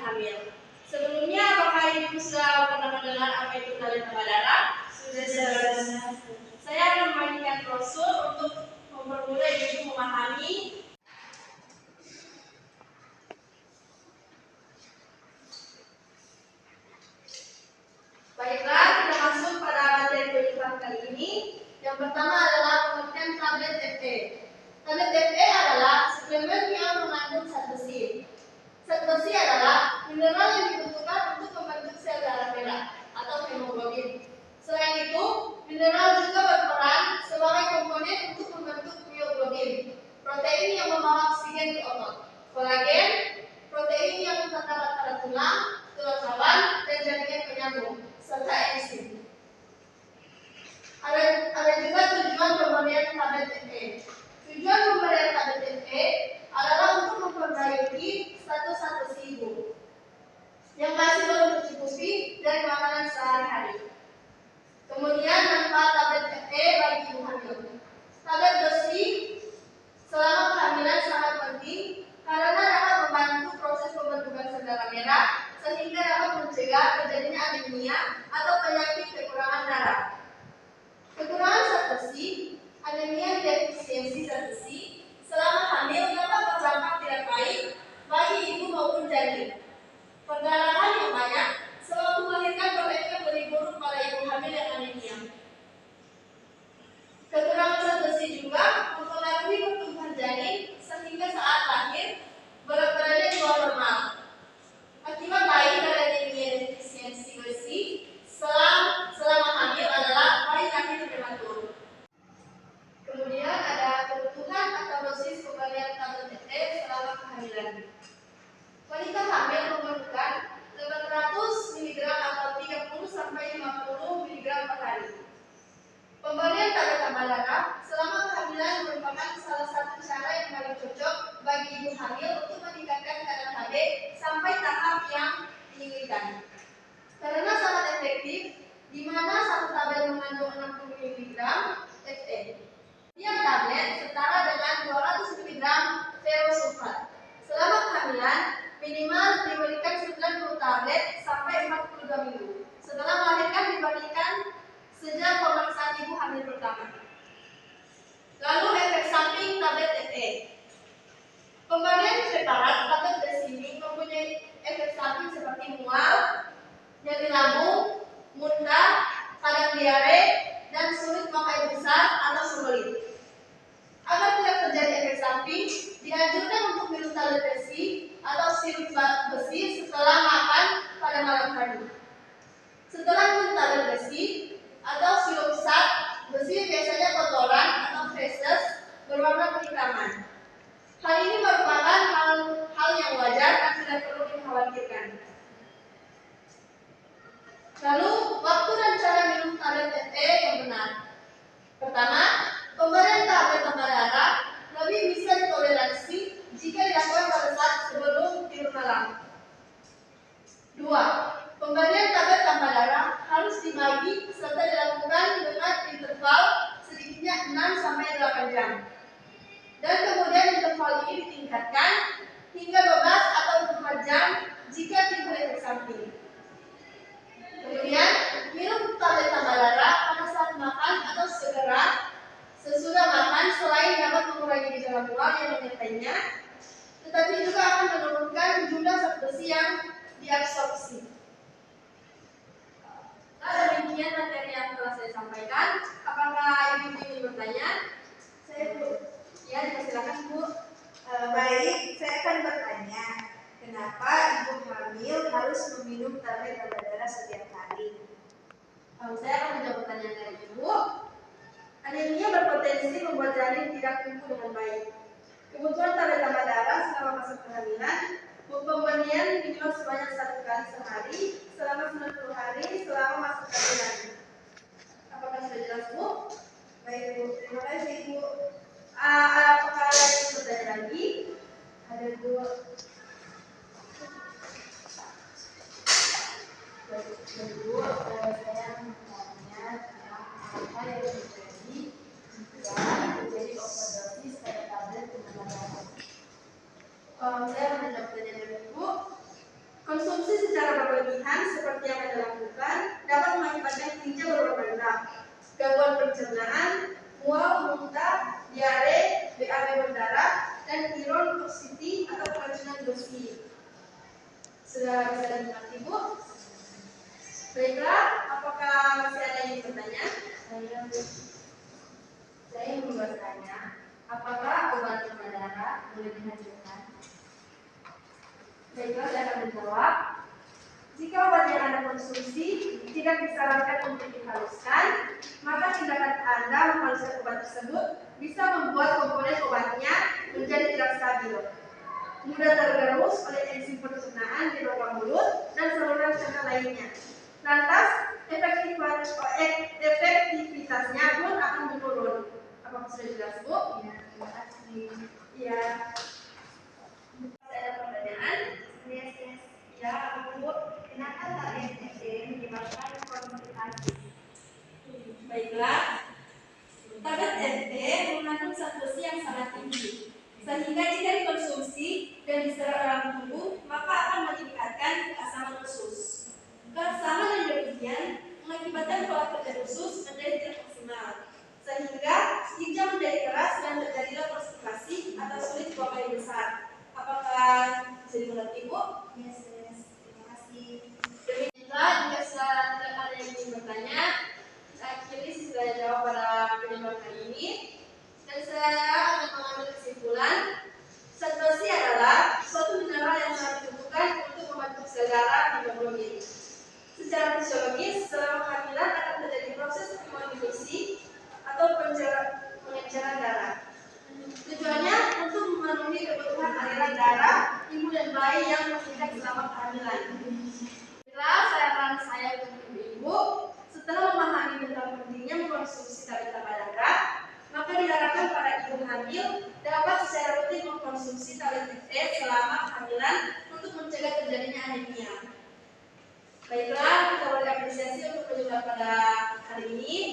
hamil. Sebelumnya, apakah Ibu sudah pernah mendengar apa itu tali tambah darah? Sudah. Saya akan membagikan brosur untuk mempermudah Ibu memahami. Baiklah, kita masuk pada materi kehidupan kali ini. Yang pertama adalah pengertian tablet FE. Tablet FE adalah suplemen yang mengandung zat besi. Zat besi adalah mineral yang dibutuhkan untuk membentuk sel darah merah atau hemoglobin. Selain itu, mineral juga berperan sebagai komponen untuk membentuk mioglobin, protein yang membawa oksigen ke otot, kolagen, protein yang terdapat pada tulang, tulang rawan, dan jaringan penyambung, serta enzim. Ada juga tujuan pemberian tablet FE. Tujuan pemberian tablet FE adalah untuk memperbaiki status zat besi ibu yang masih belum tercukupi dari makanan sehari-hari. Kemudian manfaat tablet FE bagi ibu hamil. Tablet besi selama kehamilan sangat penting karena dapat membantu proses pembentukan sel darah merah sehingga dapat mencegah terjadinya anemia atau penyakit kekurangan darah. Kekurangan zat besi, anemia defisiensi zat besi selama hamil dapat berdampak tidak baik bagi ibu maupun janin. Perdarahan yang banyak sewaktu melahirkan berefek lebih buruk pada ibu hamil yang anemia. Kekurangan zat besi juga mempengaruhi pertumbuhan janin sehingga saat lahir berat badannya di bawah normal. Akibat lain dari anemia defisiensi besi selama hamil adalah bayi lahir prematur. Kemudian ada kebutuhan atau dosis pemberian tablet FE selama kehamilan. Wanita hamil memerlukan 800 mg atau 30 sampai 50 mg per hari. Pemberian tablet tambah darah selama kehamilan merupakan salah satu cara yang paling cocok bagi ibu hamil untuk meningkatkan kadar HB sampai tahap yang diinginkan. Karena sangat efektif, di mana satu tablet mengandung 60 mg FE. Tiap tablet setara dengan 200 mg ferrosulfat. Selama kehamilan, minimal diberikan 90 tablet sampai 42 minggu. Setelah melahirkan diberikan sejak pemeriksaan ibu hamil pertama. Lalu efek samping tablet FE. Pemberian preparat tablet besi mempunyai efek samping seperti mual, nyeri lambung, muntah, kadang diare, dan sulit buang air besar atau sembelit. Agar tidak terjadi efek samping, dianjurkan untuk minum tablet besi atau sirup besi setelah makan pada malam hari. Setelah minum tablet besi atau sirup zat besi biasanya kotoran atau feses berwarna kehitaman. Hal ini merupakan hal yang wajar dan tidak perlu dikhawatirkan. Lalu, waktu dan cara minum tablet FE yang benar. Pertama, pemberian tablet tambah darah lebih bisa ditoleransi jika dilakukan pada saat sebelum tidur malam. 2. Pemberian tablet tambah darah harus dibagi serta dilakukan dengan interval sedikitnya 6-8 jam. Dan kemudian interval ini ditingkatkan hingga 12 atau 24 jam jika timbul efek samping. Kemudian, minum tablet tambah darah pada saat makan atau segera sesudah makan selain dapat mengurangi gejala mual yang menyertainya, tetapi juga akan menurunkan jumlah zat besi yang diabsorpsi. Nah, demikian materi yang telah saya sampaikan. Apakah ibu ingin bertanya? Saya Bu. Ya, silakan Bu. Baik, saya akan bertanya, kenapa ibu hamil harus meminum tablet tambah darah setiap hari? Saya akan menjawab pertanyaan dari ibu. Anemia berpotensi membuat janin tidak tumbuh dengan baik. Kebutuhan tablet tambah darah selama masa kehamilan, pemberian minimal sebanyak 1 kali sehari selama 90 hari selama masa kehamilan. Apakah sudah jelas, Bu? Baik Bu, terima kasih Bu. Apakah ada yang bertanya lagi? Ada Bu. Bu, saya bertanya apa yang terjadi jika terjadi overdosis pada tablet tambah darah? Saya akan menjawab pertanyaan dari ibu. Konsumsi secara berlebihan seperti yang Anda lakukan dapat mengakibatkan kelenjar berwarna gelap, gangguan pencernaan, mual, muntah, diare, BAB berdarah, dan iron toxicity atau keracunan besi. Sudah bisa dimengerti, Bu? Baiklah, apakah masih ada yang bertanya? Saya ingin bertanya, apakah obat demam darah boleh dihancurkan? Baiklah, saya akan menjawab. Jika obat yang Anda konsumsi tidak disarankan untuk dihaluskan, maka tindakan Anda menghaluskan obat tersebut bisa membuat komponen obatnya menjadi tidak stabil, mudah tergerus oleh enzim pencernaan di rongga mulut dan saluran cerna lainnya. Lantas, efektivitasnya pun akan menurun. Apakah sudah jelas, Bu? Ya, terima kasih. Ya. Ada pertanyaan? Ya, Bu, kenapa target SD menyebabkan konstipasi? Baiklah, tablet SD mengandung zat besi yang sangat tinggi, sehingga jika dikonsumsi dan diserap dalam tubuh, maka akan meningkatkan keasaman usus. Keasaman yang demikian mengakibatkan pola kerja usus menjadi tidak maksimal, sehingga ginjal menjadi keras dan terjadilah konstipasi atau sulit buang air besar. Apakah bisa dimengerti, Bu? Yes, terima kasih. Demikianlah, jika tidak ada yang ingin bertanya, akhirnya saya jawab pada penyebab kali ini, dan saya akan mengambil kesimpulan. Zat besi adalah suatu mineral yang sangat dibutuhkan untuk membentuk sel darah hemoglobin. Secara fisiologis, selama kehamilan akan terjadi proses hemoglobinasi atau pengenceran darah. Tujuannya untuk memenuhi kebutuhan aliran darah ibu dan bayi yang meningkat selama kehamilan. Setelah saya untuk ibu-ibu, setelah memahami tentang pentingnya mengkonsumsi tablet tambah darah, maka diharapkan para ibu hamil dapat secara rutin mengkonsumsi tablet FE selama kehamilan untuk mencegah terjadinya anemia. Baiklah, kita beri apresiasi untuk penjelasan pada hari ini.